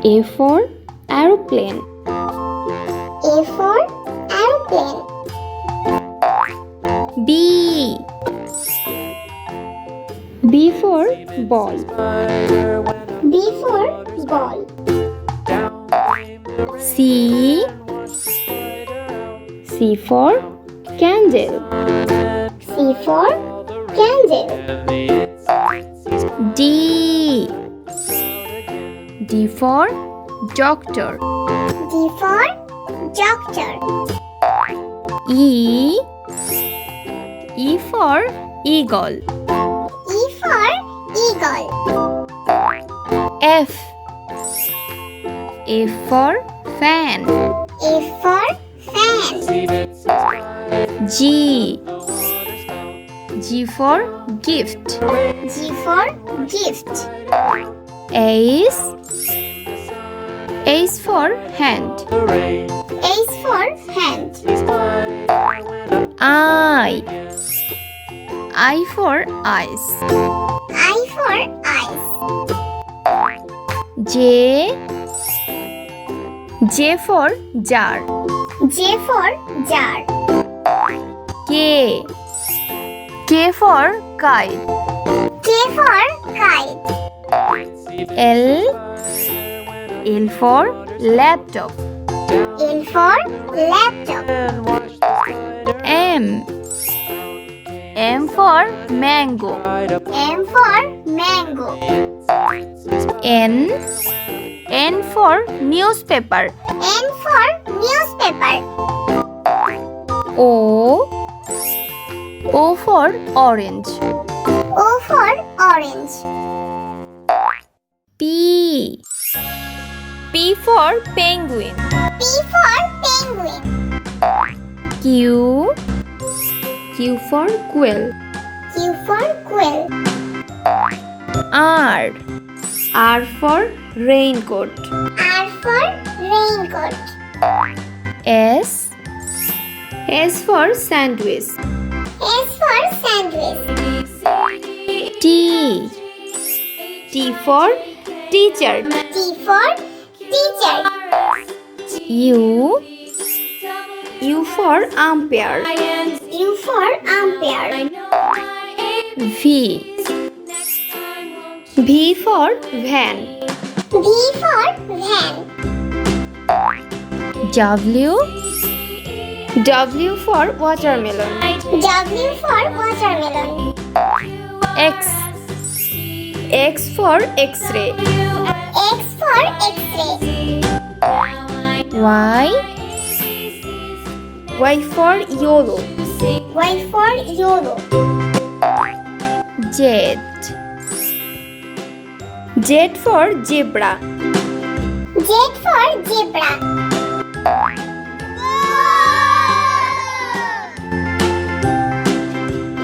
A for aeroplane. A for aeroplane. B. B for ball. B for ball. C. C for candle. C for candle. D. D for doctor. D for doctor. E. E for eagle. E for eagle. F. F for fan. F for fan. G. G for gift. G for gift. H. H for hand. H for hand. I. I for eyes. I for eyes. J. J for jar. J for jar. K. K for kite. K for kite. L. L for laptop. L for laptop. M. M for mango. M for mango. N. N for newspaper. N for newspaper. O. O for orange. O for orange. P. P for penguin. P for penguin. Q. Q for quill. Q for quill. R. R for raincoat. R for raincoat. S. S for sandwich. S for sandwich. T. T for teacher. T for teacher. U. U for umpire. U for umpire. V. V for van. V for van. W. W for watermelon. W for watermelon. X. X for X-ray. X for X-ray. Y. Y for yellow. Y for yellow. Z. Z for zebra. Z for zebra.